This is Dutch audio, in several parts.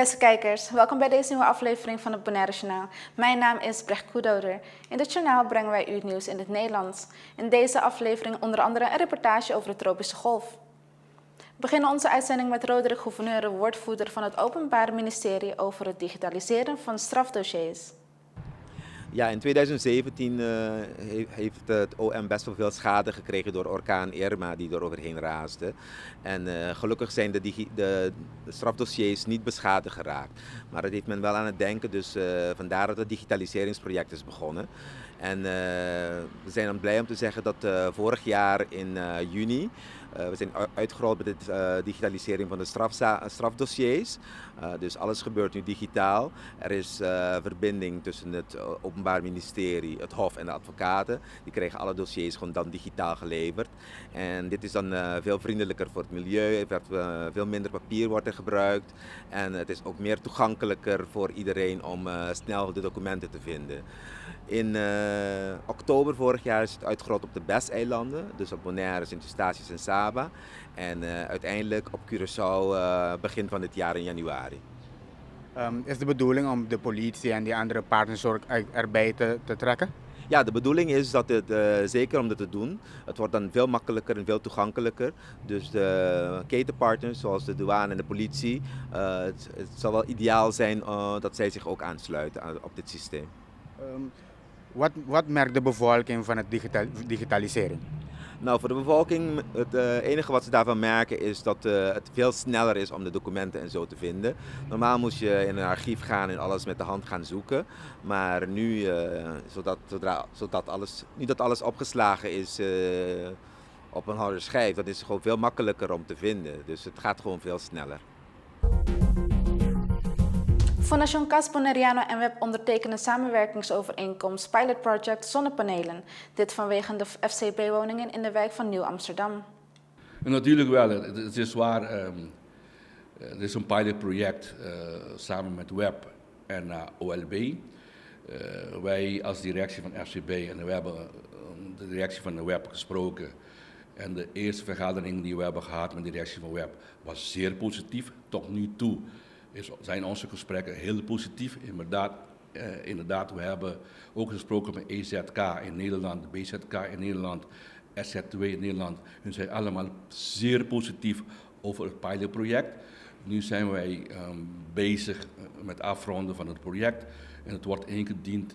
Beste kijkers, welkom bij deze nieuwe aflevering van het Bonaire Journaal. Mijn naam is Brecht Koedouder. In dit journaal brengen wij u het nieuws in het Nederlands. In deze aflevering onder andere een reportage over de tropische golf. We beginnen onze uitzending met Roderick Gouverneur, woordvoerder van het Openbaar Ministerie over het digitaliseren van strafdossiers. Ja, in 2017 heeft het OM best wel veel schade gekregen door orkaan Irma die er overheen raasde. En gelukkig zijn de strafdossiers niet beschadigd geraakt. Maar dat heeft men wel aan het denken, dus vandaar dat het digitaliseringsproject is begonnen. En we zijn dan blij om te zeggen dat vorig jaar in juni we zijn uitgerold met de digitalisering van de strafdossiers. Dus alles gebeurt nu digitaal. Er is verbinding tussen het Openbaar Ministerie, het Hof en de advocaten. Die krijgen alle dossiers gewoon dan digitaal geleverd. En dit is dan veel vriendelijker voor het milieu. Veel minder papier wordt er gebruikt. En het is ook meer toegankelijker voor iedereen om snel de documenten te vinden. In oktober vorig jaar is het uitgerold op de BES-eilanden, dus op Bonaire, Sint-Eustatius en Saba. En uiteindelijk op Curaçao begin van dit jaar in januari. Is de bedoeling om de politie en die andere partners erbij te trekken? Ja, de bedoeling is dat het, zeker om dit te doen, het wordt dan veel makkelijker en veel toegankelijker. Dus de ketenpartners zoals de douane en de politie, het zal wel ideaal zijn dat zij zich ook aansluiten op dit systeem. Wat merkt de bevolking van het digitalisering? Nou, voor de bevolking, het enige wat ze daarvan merken is dat het veel sneller is om de documenten en zo te vinden. Normaal moest je in een archief gaan en alles met de hand gaan zoeken. Maar nu, nu dat alles opgeslagen is op een harde schijf, dat is gewoon veel makkelijker om te vinden. Dus het gaat gewoon veel sneller. Fondation Cas Bonaireano en WEP ondertekenen samenwerkingsovereenkomst Pilot Project Zonnepanelen. Dit vanwege de FCB-woningen in de wijk van Nieuw-Amsterdam. Natuurlijk wel. Het is waar. Er is een pilotproject samen met WEP en OLB. Wij als directie van FCB en we hebben de directie van de WEP gesproken. En de eerste vergadering die we hebben gehad met de directie van WEP was zeer positief. Tot nu toe zijn onze gesprekken heel positief. Inderdaad, we hebben ook gesproken met EZK in Nederland, BZK in Nederland, SZ2 in Nederland. Hun zijn allemaal zeer positief over het pilotproject. Nu zijn wij bezig met afronden van het project en het wordt ingediend,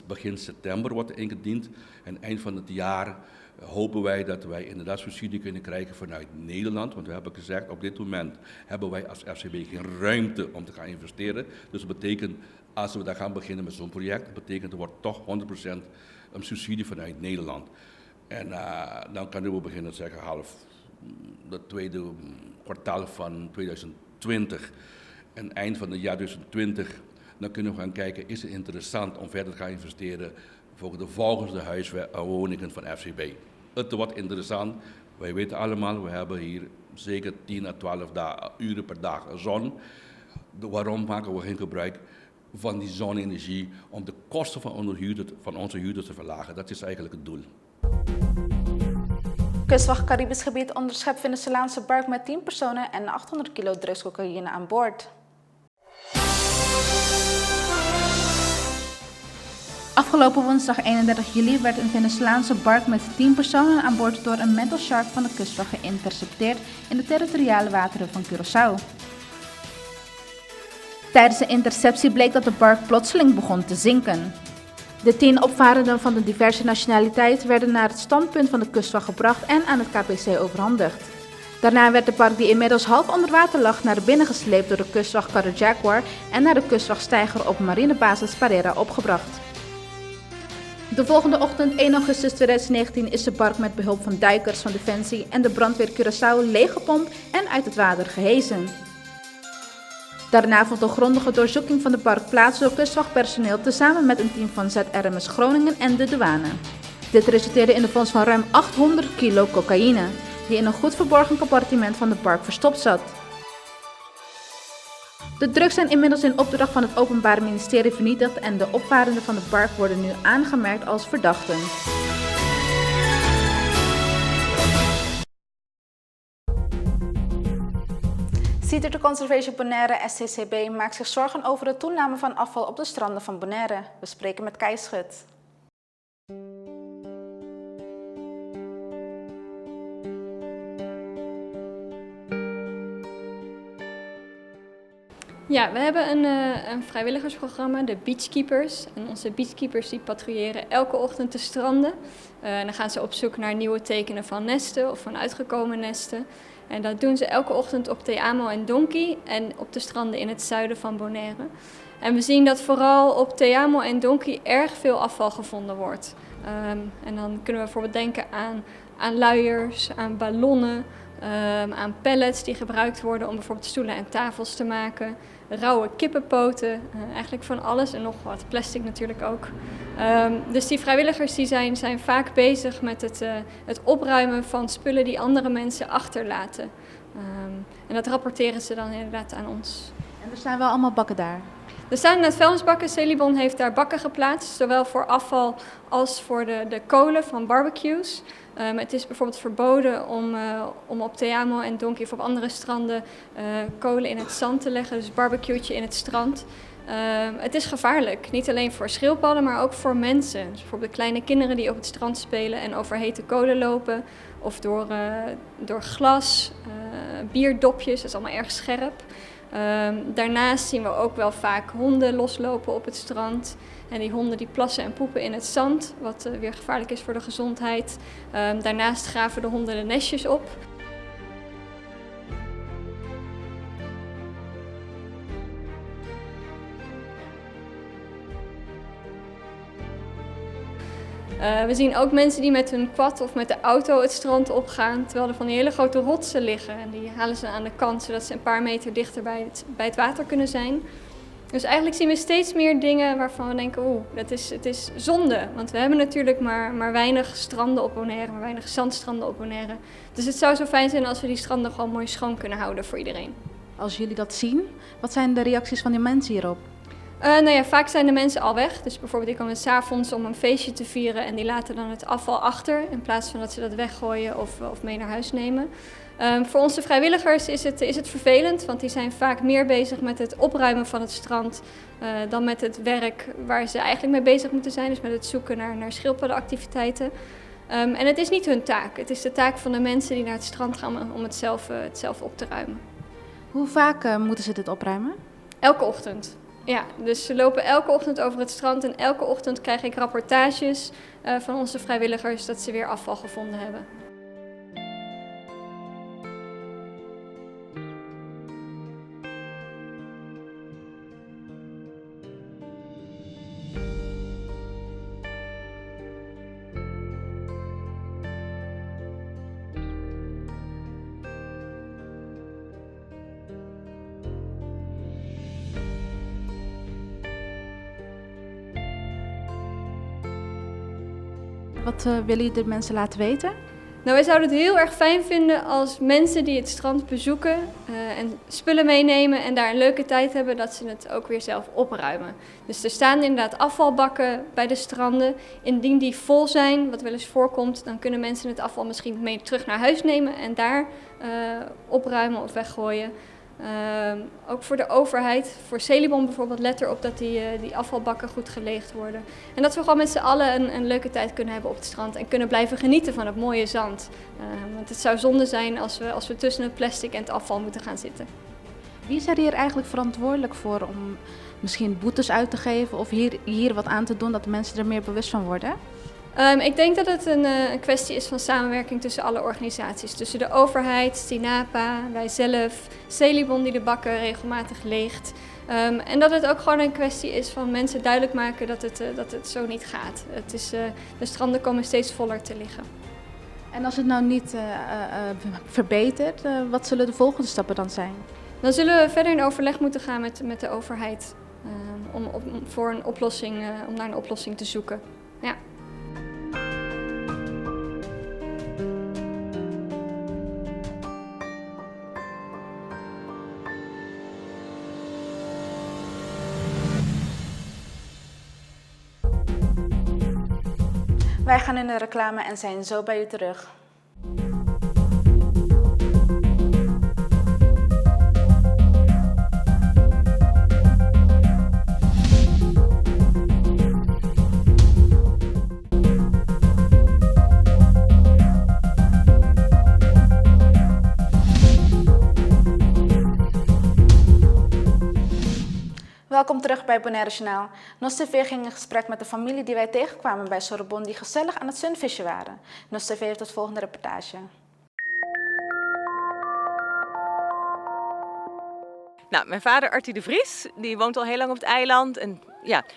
begin september wordt het ingediend en eind van het jaar hopen wij dat wij inderdaad subsidie kunnen krijgen vanuit Nederland. Want we hebben gezegd, op dit moment hebben wij als FCB geen ruimte om te gaan investeren. Dus dat betekent, als we daar gaan beginnen met zo'n project, betekent er wordt toch 100% een subsidie vanuit Nederland. En dan kunnen we beginnen te zeggen, het tweede kwartaal van 2020 en eind van het jaar 2020, dan kunnen we gaan kijken, is het interessant om verder te gaan investeren voor de volgende huiswoningen van FCB. Het wordt interessant. Wij weten allemaal, we hebben hier zeker 10 à 12 uren per dag zon. Waarom maken we geen gebruik van die zonne-energie om de kosten van onze huurders te verlagen? Dat is eigenlijk het doel. Kustwacht Caribisch Gebied onderschept Venezolaanse bark met 10 personen en 800 kilo drugscocaïne aan boord. Afgelopen woensdag 31 juli werd een Venezolaanse bark met 10 personen aan boord door een mental shark van de kustwacht geïntercepteerd in de territoriale wateren van Curaçao. Tijdens de interceptie bleek dat de bark plotseling begon te zinken. De 10 opvarenden van de diverse nationaliteit werden naar het standpunt van de kustwacht gebracht en aan het KPC overhandigd. Daarna werd de bark, die inmiddels half onder water lag, naar binnen gesleept door de kustwacht Carter Jaguar en naar de kustwacht Steiger op marinebasis Parera opgebracht. De volgende ochtend, 1 augustus 2019, is de bark met behulp van duikers van Defensie en de brandweer Curaçao leeggepompt en uit het water gehesen. Daarna vond een grondige doorzoeking van de bark plaats door kustwachtpersoneel tezamen met een team van ZRMS Groningen en de douane. Dit resulteerde in de vondst van ruim 800 kilo cocaïne, die in een goed verborgen compartiment van de bark verstopt zat. De drugs zijn inmiddels in opdracht van het Openbaar Ministerie vernietigd en de opvarenden van de bark worden nu aangemerkt als verdachten. City Conservation Bonaire, SCCB, maakt zich zorgen over de toename van afval op de stranden van Bonaire. We spreken met Kai Schut. Ja, we hebben een vrijwilligersprogramma, de Beachkeepers. En onze beachkeepers die patrouilleren elke ochtend de stranden. En dan gaan ze op zoek naar nieuwe tekenen van nesten of van uitgekomen nesten. En dat doen ze elke ochtend op Te Amo en Donki en op de stranden in het zuiden van Bonaire. En we zien dat vooral op Te Amo en Donki erg veel afval gevonden wordt. En dan kunnen we bijvoorbeeld denken aan luiers, aan ballonnen, aan pallets die gebruikt worden om bijvoorbeeld stoelen en tafels te maken. Rauwe kippenpoten, eigenlijk van alles en nog wat. Plastic natuurlijk ook. Dus die vrijwilligers die zijn vaak bezig met het opruimen van spullen die andere mensen achterlaten. En dat rapporteren ze dan inderdaad aan ons. En er staan wel allemaal bakken daar. Er staan net vuilnisbakken. Celibon heeft daar bakken geplaatst, zowel voor afval als voor de kolen van barbecues. Het is bijvoorbeeld verboden om op Te Amo en Donki of op andere stranden kolen in het zand te leggen, dus barbecueetje in het strand. Het is gevaarlijk, niet alleen voor schildpadden, maar ook voor mensen. Dus bijvoorbeeld kleine kinderen die op het strand spelen en over hete kolen lopen. Of door glas, bierdopjes, dat is allemaal erg scherp. Daarnaast zien we ook wel vaak honden loslopen op het strand. En die honden die plassen en poepen in het zand, wat weer gevaarlijk is voor de gezondheid. Daarnaast graven de honden de nestjes op. We zien ook mensen die met hun quad of met de auto het strand opgaan, terwijl er van die hele grote rotsen liggen. En die halen ze aan de kant, zodat ze een paar meter dichter bij het water kunnen zijn. Dus eigenlijk zien we steeds meer dingen waarvan we denken, het is zonde. Want we hebben natuurlijk maar weinig stranden op Bonaire, maar weinig zandstranden op Bonaire. Dus het zou zo fijn zijn als we die stranden gewoon mooi schoon kunnen houden voor iedereen. Als jullie dat zien, wat zijn de reacties van die mensen hierop? Vaak zijn de mensen al weg. Dus bijvoorbeeld die komen 's avonds om een feestje te vieren en die laten dan het afval achter in plaats van dat ze dat weggooien of mee naar huis nemen. Voor onze vrijwilligers is het vervelend, want die zijn vaak meer bezig met het opruimen van het strand dan met het werk waar ze eigenlijk mee bezig moeten zijn. Dus met het zoeken naar schildpaddenactiviteiten. En het is niet hun taak. Het is de taak van de mensen die naar het strand gaan om het zelf op te ruimen. Hoe vaak moeten ze dit opruimen? Elke ochtend. Ja, dus ze lopen elke ochtend over het strand en elke ochtend krijg ik rapportages van onze vrijwilligers dat ze weer afval gevonden hebben. Wat willen jullie de mensen laten weten? Nou, wij zouden het heel erg fijn vinden als mensen die het strand bezoeken en spullen meenemen en daar een leuke tijd hebben, dat ze het ook weer zelf opruimen. Dus er staan inderdaad afvalbakken bij de stranden. Indien die vol zijn, wat wel eens voorkomt, dan kunnen mensen het afval misschien mee terug naar huis nemen en daar opruimen of weggooien. Ook voor de overheid, voor Celibon bijvoorbeeld, let erop dat die afvalbakken goed geleegd worden. En dat we gewoon met z'n allen een leuke tijd kunnen hebben op het strand en kunnen blijven genieten van het mooie zand. Want het zou zonde zijn als we tussen het plastic en het afval moeten gaan zitten. Wie is er hier eigenlijk verantwoordelijk voor om misschien boetes uit te geven of hier wat aan te doen dat de mensen er meer bewust van worden? Ik denk dat het een kwestie is van samenwerking tussen alle organisaties. Tussen de overheid, Stinapa, wij zelf, Celibon die de bakken regelmatig leegt. En dat het ook gewoon een kwestie is van mensen duidelijk maken dat het zo niet gaat. De stranden komen steeds voller te liggen. En als het nou niet verbetert, wat zullen de volgende stappen dan zijn? Dan zullen we verder in overleg moeten gaan met de overheid om naar een oplossing te zoeken. Ja. Wij gaan in de reclame en zijn zo bij u terug. Welkom terug bij Bonaire Journaal. NOS TV ging in gesprek met de familie die wij tegenkwamen bij Sorbonne die gezellig aan het sunfishen waren. NOS TV heeft het volgende reportage. Nou, mijn vader Artie de Vries, die woont al heel lang op het eiland en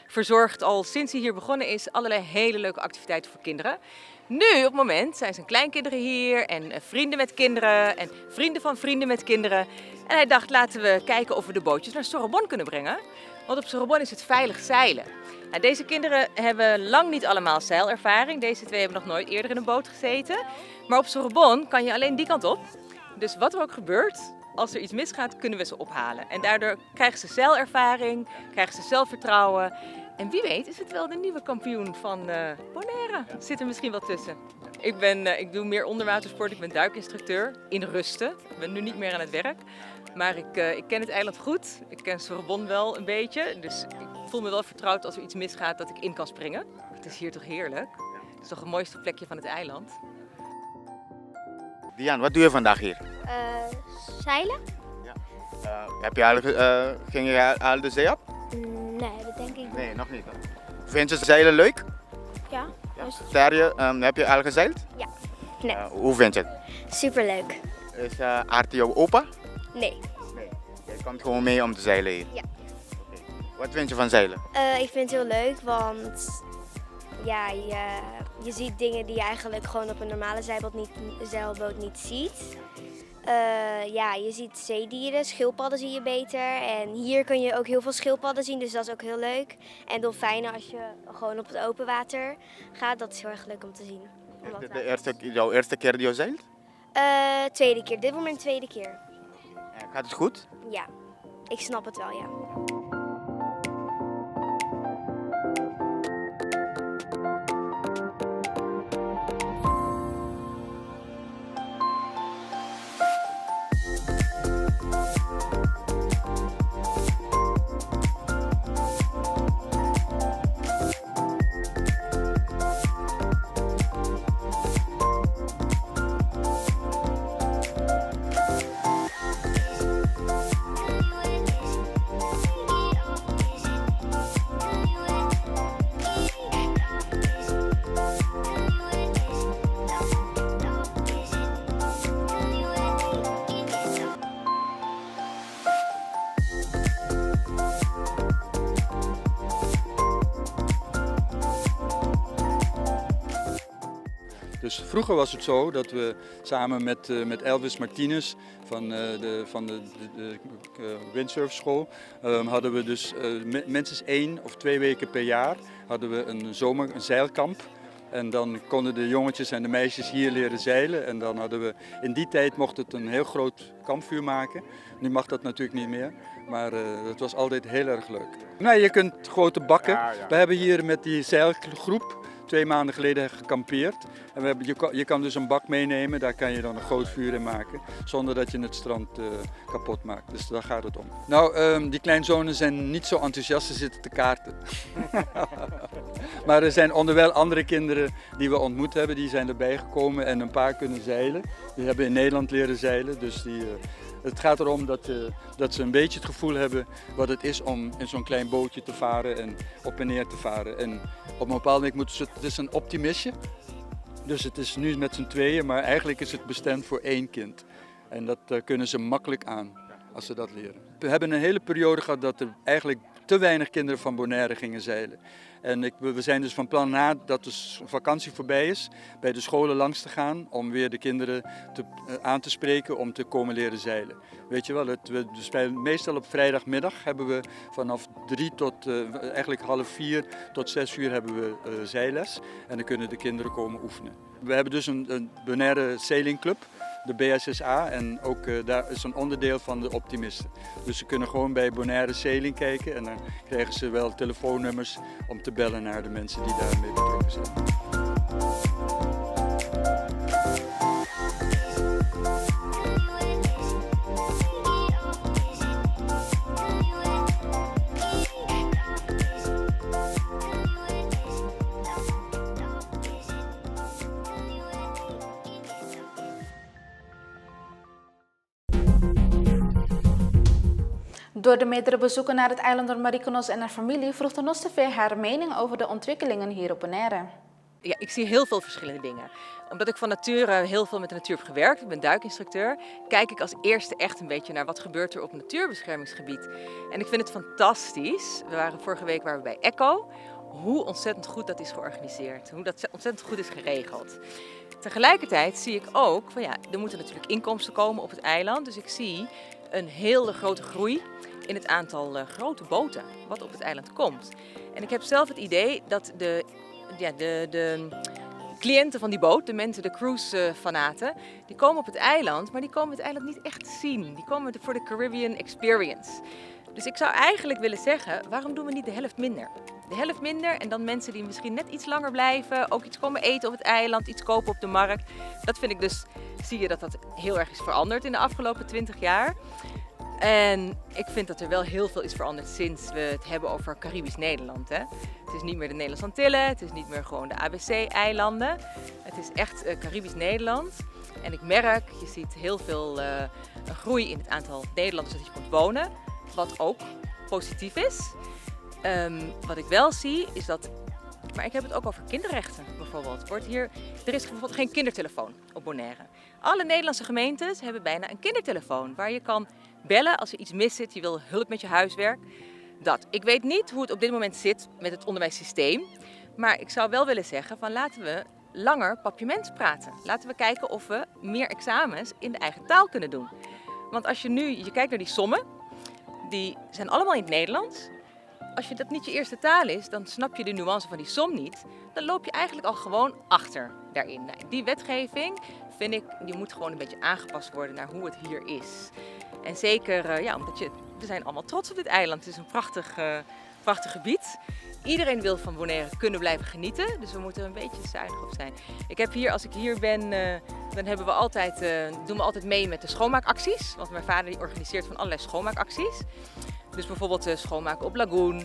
verzorgt al sinds hij hier begonnen is allerlei hele leuke activiteiten voor kinderen. Nu, op het moment, zijn zijn kleinkinderen hier en vrienden met kinderen en vrienden van vrienden met kinderen. En hij dacht, laten we kijken of we de bootjes naar Sorbonne kunnen brengen. Want op Sorbonne is het veilig zeilen. Nou, deze kinderen hebben lang niet allemaal zeilervaring. Deze twee hebben nog nooit eerder in een boot gezeten. Maar op Sorbonne kan je alleen die kant op. Dus wat er ook gebeurt, als er iets misgaat, kunnen we ze ophalen. En daardoor krijgen ze zeilervaring, krijgen ze zelfvertrouwen. En wie weet is het wel de nieuwe kampioen van Bonaire. Zit er misschien wel tussen. Ik doe meer onderwatersport, ik ben duikinstructeur in rusten. Ik ben nu niet meer aan het werk. Maar ik ken het eiland goed. Ik ken Sorbonne wel een beetje. Dus ik voel me wel vertrouwd als er iets misgaat dat ik in kan springen. Het is hier toch heerlijk. Het is toch het mooiste plekje van het eiland. Dian, wat doe je vandaag hier? Zeilen? Heb je ging je al de zee op? Nee, dat denk ik niet. Nee, nog niet. Vind je zeilen leuk? Ja? Terje, heb je al gezeild? Ja. Nee. Hoe vind je het? Superleuk. Is Artie jouw opa? Nee. Nee. Jij komt gewoon mee om te zeilen hier? Ja. Okay. Wat vind je van zeilen? Ik vind het heel leuk, want ja, je ziet dingen die je eigenlijk gewoon op een normale zeilboot niet ziet. Je ziet zeedieren, schildpadden zie je beter. En hier kun je ook heel veel schildpadden zien, dus dat is ook heel leuk. En dolfijnen als je gewoon op het open water gaat, dat is heel erg leuk om te zien. Is dit jouw eerste keer dat je zeilt? Tweede keer, dit wordt mijn tweede keer. Gaat het goed? Ja, ik snap het wel, ja. Dus vroeger was het zo dat we samen met Elvis Martinez van de windsurfschool hadden we dus minstens 1 of 2 weken per jaar hadden we een zeilkamp. En dan konden de jongetjes en de meisjes hier leren zeilen. En dan hadden we, in die tijd mocht het een heel groot kampvuur maken. Nu mag dat natuurlijk niet meer. Maar het was altijd heel erg leuk. Nee, je kunt grote bakken. Ja. We hebben hier met die zeilgroep 2 maanden geleden gekampeerd. En je kan dus een bak meenemen, daar kan je dan een groot vuur in maken. Zonder dat je het strand kapot maakt. Dus daar gaat het om. Nou, die kleinzonen zijn niet zo enthousiast, ze zitten te kaarten. Maar er zijn onderwijl andere kinderen die we ontmoet hebben, die zijn erbij gekomen en een paar kunnen zeilen. Die hebben in Nederland leren zeilen, dus het gaat erom dat ze een beetje het gevoel hebben wat het is om in zo'n klein bootje te varen en op en neer te varen. En op een bepaald moment moeten ze, het is een optimistje, dus het is nu met z'n tweeën, maar eigenlijk is het bestemd voor 1 kind. En dat kunnen ze makkelijk aan als ze dat leren. We hebben een hele periode gehad dat er eigenlijk te weinig kinderen van Bonaire gingen zeilen. En we zijn dus van plan nadat de vakantie voorbij is, bij de scholen langs te gaan om weer de kinderen aan te spreken om te komen leren zeilen. Weet je wel, meestal op vrijdagmiddag hebben we vanaf 3 tot eigenlijk 3:30 tot 6 uur hebben we zeilles. En dan kunnen de kinderen komen oefenen. We hebben dus een Bonaire Sailing Club, de BSSA, en ook daar is een onderdeel van de optimisten. Dus ze kunnen gewoon bij Bonaire Sailing kijken en dan krijgen ze wel telefoonnummers om te bellen naar de mensen die daarmee betrokken zijn. Door de meerdere bezoeken naar het eiland door Marie Knoss en haar familie vroeg de NOS TV haar mening over de ontwikkelingen hier op Bonaire. Ja, ik zie heel veel verschillende dingen. Omdat ik van nature heel veel met de natuur heb gewerkt, ik ben duikinstructeur, kijk ik als eerste echt een beetje naar wat gebeurt er op natuurbeschermingsgebied. En ik vind het fantastisch. Vorige week waren we bij Echo. Hoe ontzettend goed dat is georganiseerd, hoe dat ontzettend goed is geregeld. Tegelijkertijd zie ik ook, van ja, er moeten natuurlijk inkomsten komen op het eiland. Dus ik zie een hele grote groei in het aantal grote boten wat op het eiland komt. En ik heb zelf het idee dat de cliënten van die boot, de mensen, de cruise-fanaten, die komen op het eiland, maar die komen het eiland niet echt zien. Die komen voor de Caribbean Experience. Dus ik zou eigenlijk willen zeggen, waarom doen we niet de helft minder? De helft minder en dan mensen die misschien net iets langer blijven, ook iets komen eten op het eiland, iets kopen op de markt. Dat vind ik dus, zie je dat dat heel erg is veranderd in de afgelopen 20 jaar. En ik vind dat er wel heel veel is veranderd sinds we het hebben over Caribisch Nederland. Hè? Het is niet meer de Nederlandse Antillen, het is niet meer gewoon de ABC-eilanden. Het is echt Caribisch Nederland. En ik merk, je ziet heel veel een groei in het aantal Nederlanders dat hier komt wonen. Wat ook positief is. Wat ik wel zie is dat, maar ik heb het ook over kinderrechten bijvoorbeeld. Er is bijvoorbeeld geen kindertelefoon op Bonaire. Alle Nederlandse gemeentes hebben bijna een kindertelefoon waar je kan bellen als er iets mis zit, je wil hulp met je huiswerk. Ik weet niet hoe het op dit moment zit met het onderwijssysteem, maar ik zou wel willen zeggen van laten we langer papiaments praten. Laten we kijken of we meer examens in de eigen taal kunnen doen. Want als je kijkt naar die sommen, die zijn allemaal in het Nederlands. Als dat niet je eerste taal is, dan snap je de nuance van die som niet. Dan loop je eigenlijk al gewoon achter daarin. Nou, die wetgeving, vind ik, die moet gewoon een beetje aangepast worden naar hoe het hier is. En zeker, omdat we zijn allemaal trots op dit eiland. Het is een prachtig gebied. Iedereen wil van Bonaire kunnen blijven genieten, dus we moeten er een beetje zuinig op zijn. Als ik hier ben, dan doen we altijd mee met de schoonmaakacties. Want mijn vader die organiseert van allerlei schoonmaakacties. Dus bijvoorbeeld schoonmaken op Lagoon.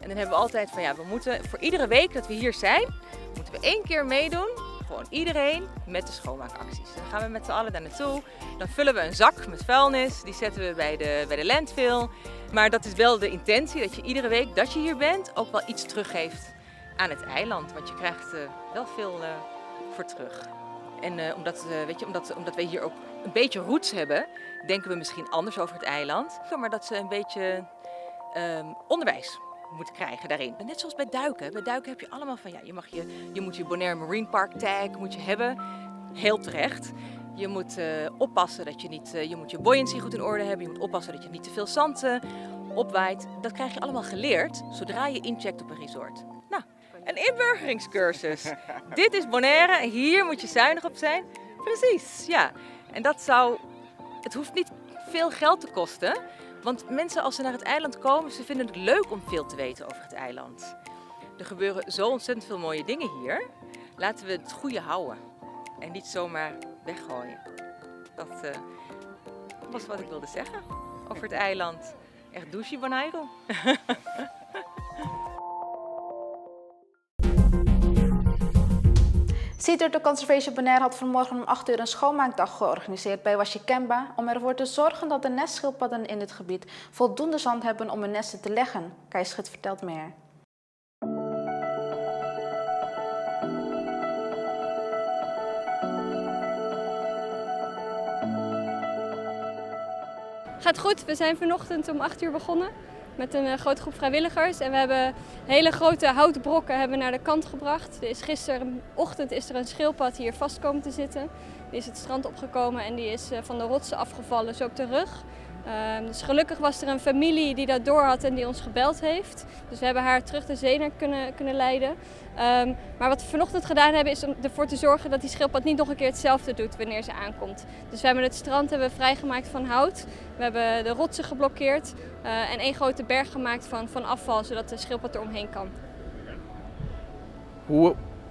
En dan hebben we altijd van we moeten voor iedere week dat we hier zijn, moeten we 1 keer meedoen. Gewoon iedereen met de schoonmaakacties. Dan gaan we met z'n allen daar naartoe. Dan vullen we een zak met vuilnis. Die zetten we bij de landfill. Maar dat is wel de intentie dat je iedere week dat je hier bent ook wel iets teruggeeft aan het eiland. Want je krijgt wel veel voor terug. En omdat wij hier ook een beetje roots hebben, denken we misschien anders over het eiland. Maar dat ze een beetje onderwijs moeten krijgen daarin. Net zoals bij duiken. Bij duiken heb je allemaal van je moet je Bonaire Marine Park tag moet je hebben. Heel terecht. Je moet oppassen dat je moet je buoyancy goed in orde hebben. Je moet oppassen dat je niet te veel zand opwaait. Dat krijg je allemaal geleerd zodra je incheckt op een resort. Nou, een inburgeringscursus. Dit is Bonaire en hier moet je zuinig op zijn. Precies, ja. En het hoeft niet veel geld te kosten. Want mensen als ze naar het eiland komen, ze vinden het leuk om veel te weten over het eiland. Er gebeuren zo ontzettend veel mooie dingen hier. Laten we het goede houden. En niet zomaar weggooien. Dat was wat ik wilde zeggen over het eiland. Echt douche Bonaire. Sea Turtle Conservation Bonaire had vanmorgen om 8 uur een schoonmaakdag georganiseerd bij Washikemba om ervoor te zorgen dat de nestschildpadden in dit gebied voldoende zand hebben om hun nesten te leggen. Kai Schut vertelt meer. Gaat goed, we zijn vanochtend om 8 uur begonnen met een grote groep vrijwilligers. En we hebben hele grote houtbrokken naar de kant gebracht. Gisterochtend is er een schildpad hier vast komen te zitten. Die is het strand opgekomen en die is van de rotsen afgevallen, zo op de rug. Dus gelukkig was er een familie die dat door had en die ons gebeld heeft. Dus we hebben haar terug de zee naar kunnen leiden. Maar wat we vanochtend gedaan hebben is om ervoor te zorgen dat die schildpad niet nog een keer hetzelfde doet wanneer ze aankomt. Dus we hebben het strand vrijgemaakt van hout. We hebben de rotsen geblokkeerd en 1 grote berg gemaakt van afval, zodat de schildpad er omheen kan.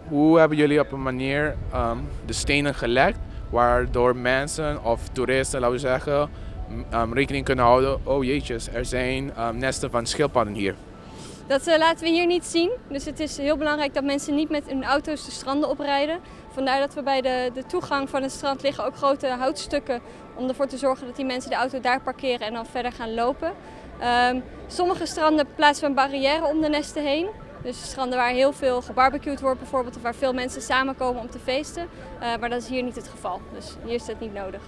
Hoe hebben jullie op een manier de stenen gelegd waardoor mensen of toeristen, laten we zeggen, rekening kunnen houden, oh jeetjes, er zijn nesten van schildpadden hier. Dat laten we hier niet zien. Dus het is heel belangrijk dat mensen niet met hun auto's de stranden oprijden. Vandaar dat we bij de toegang van het strand liggen ook grote houtstukken om ervoor te zorgen dat die mensen de auto daar parkeren en dan verder gaan lopen. Sommige stranden plaatsen we een barrière om de nesten heen. Dus stranden waar heel veel gebarbecued wordt bijvoorbeeld, of waar veel mensen samenkomen om te feesten. Maar dat is hier niet het geval, dus hier is dat niet nodig.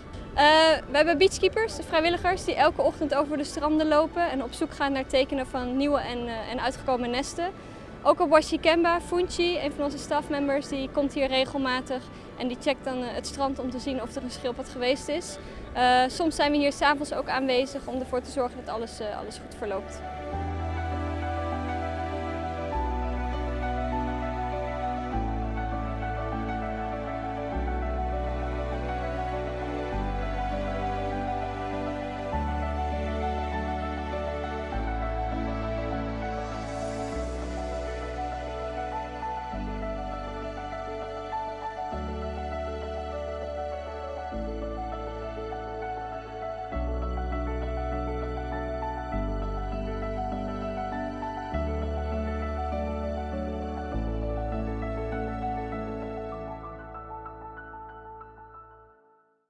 We hebben beachkeepers, de vrijwilligers, die elke ochtend over de stranden lopen en op zoek gaan naar tekenen van nieuwe en uitgekomen nesten. Ook op Washikemba, Funchi, een van onze staffmembers, die komt hier regelmatig en die checkt dan het strand om te zien of er een schildpad geweest is. Soms zijn we hier 's avonds ook aanwezig om ervoor te zorgen dat alles goed verloopt.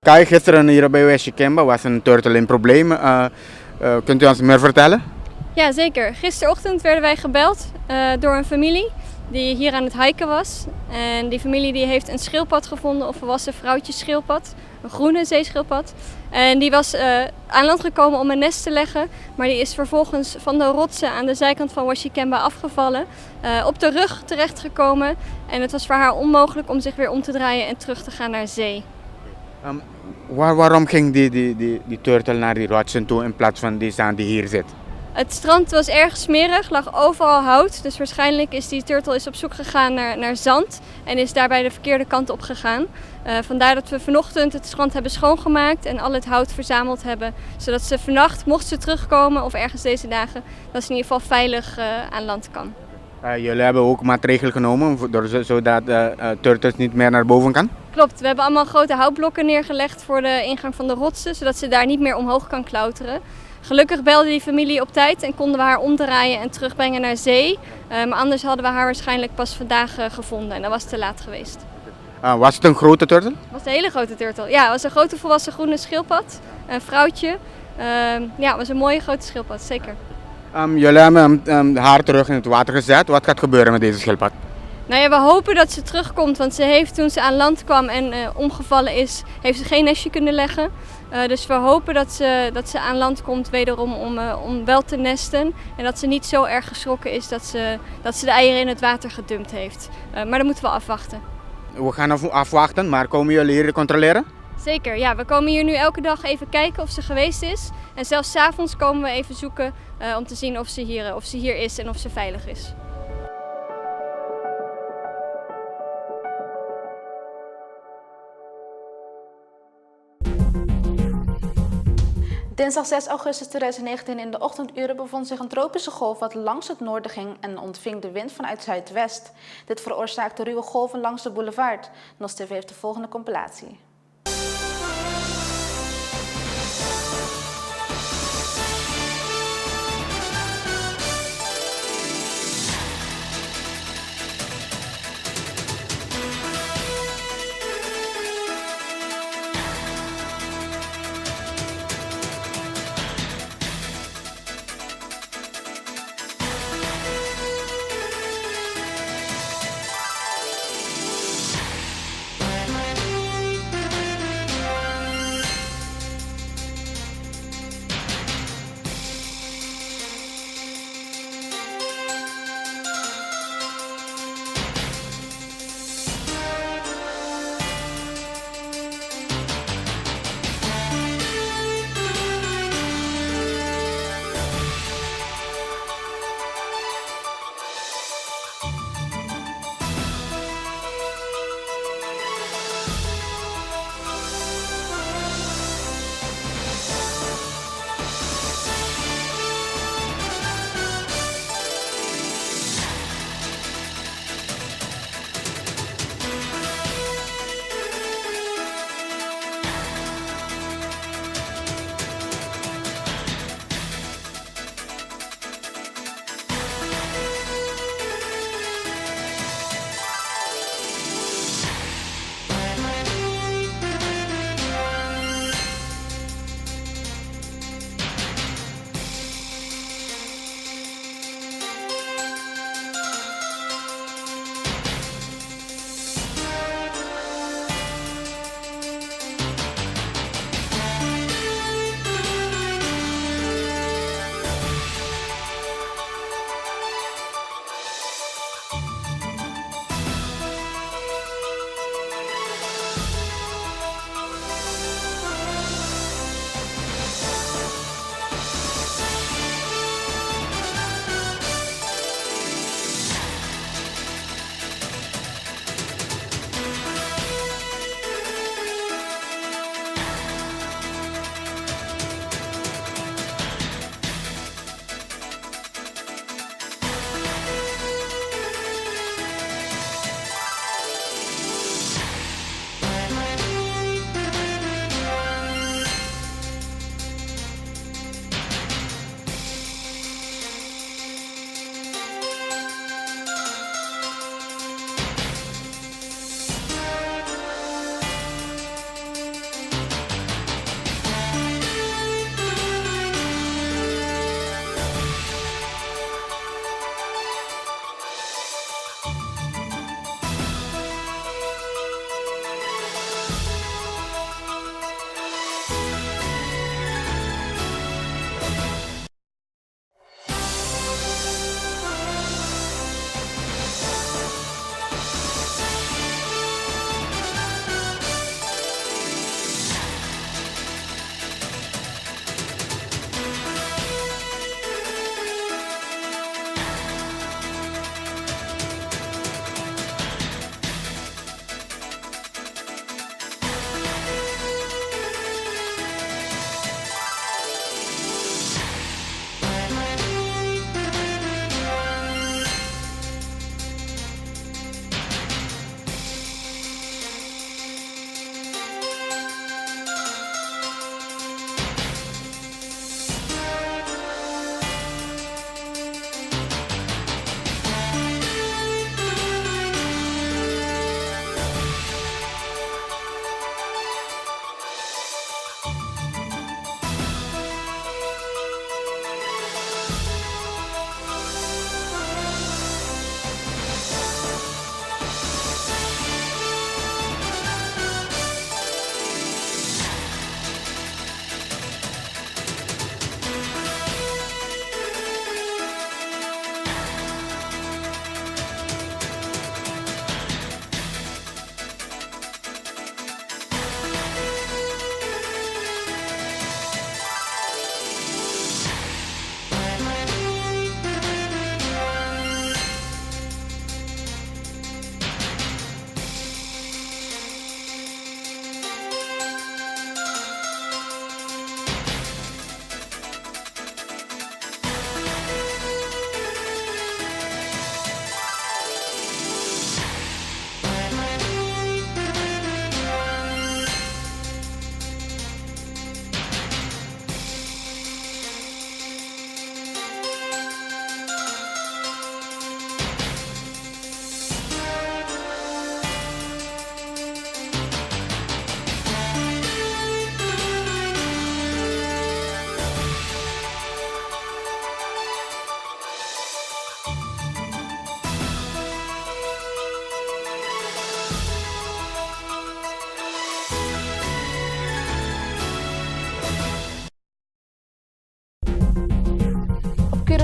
Kai, gisteren hier bij Washikemba was een turtle in problemen. Kunt u ons meer vertellen? Ja, zeker. Gisterochtend werden wij gebeld door een familie die hier aan het hiken was. En die familie die heeft een schildpad gevonden, een volwassen vrouwtjesschildpad, een groene zeeschildpad. En die was aan land gekomen om een nest te leggen, maar die is vervolgens van de rotsen aan de zijkant van Washikemba afgevallen, op de rug terechtgekomen. En het was voor haar onmogelijk om zich weer om te draaien en terug te gaan naar zee. Waarom ging die turtle naar die rotsen toe in plaats van die zand die hier zit? Het strand was erg smerig, lag overal hout. Dus waarschijnlijk is die turtle op zoek gegaan naar zand en is daarbij de verkeerde kant op gegaan. Vandaar dat we vanochtend het strand hebben schoongemaakt en al het hout verzameld hebben. Zodat ze vannacht, mocht ze terugkomen of ergens deze dagen, dat ze in ieder geval veilig aan land kan. Jullie hebben ook maatregelen genomen zodat turtles niet meer naar boven kan? Klopt, we hebben allemaal grote houtblokken neergelegd voor de ingang van de rotsen, zodat ze daar niet meer omhoog kan klauteren. Gelukkig belde die familie op tijd en konden we haar omdraaien en terugbrengen naar zee. Maar anders hadden we haar waarschijnlijk pas vandaag gevonden en dan was het te laat geweest. Was het een grote turtle? Het was een hele grote turtle. Ja, het was een grote volwassen groene schildpad, een vrouwtje. Ja, het was een mooie grote schildpad, zeker. Jullie hebben haar terug in het water gezet. Wat gaat gebeuren met deze schildpad? Nou ja, we hopen dat ze terugkomt, want ze heeft toen ze aan land kwam en omgevallen is, heeft ze geen nestje kunnen leggen. Dus we hopen dat ze aan land komt wederom om wel te nesten en dat ze niet zo erg geschrokken is dat ze de eieren in het water gedumpt heeft. Maar dat moeten we afwachten. We gaan afwachten, maar komen jullie hier controleren? Zeker, ja. We komen hier nu elke dag even kijken of ze geweest is. En zelfs 's avonds komen we even zoeken om te zien of ze hier is en of ze veilig is. Dinsdag 6 augustus 2019 in de ochtenduren bevond zich een tropische golf wat langs het noorden ging en ontving de wind vanuit zuidwest. Dit veroorzaakte ruwe golven langs de boulevard. NOS TV heeft de volgende compilatie.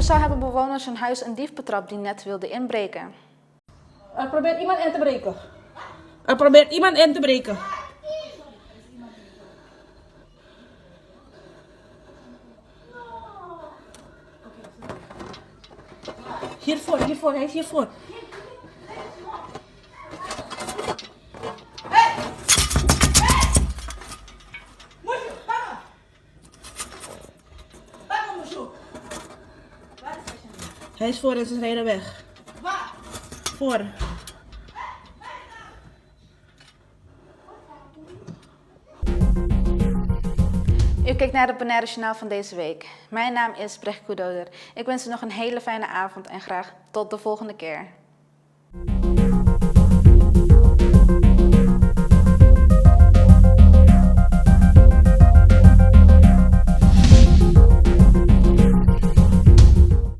Zo hebben bewoners hun huis een dief betrapt die net wilde inbreken. Er probeert iemand in te breken. Er probeert iemand in te breken. Hiervoor, hij is hiervoor. Hij is voor en ze rijden weg. Waar? Voor. U kijkt naar het Bonaire Journaal van deze week. Mijn naam is Brecht Koedoder. Ik wens u nog een hele fijne avond en graag tot de volgende keer.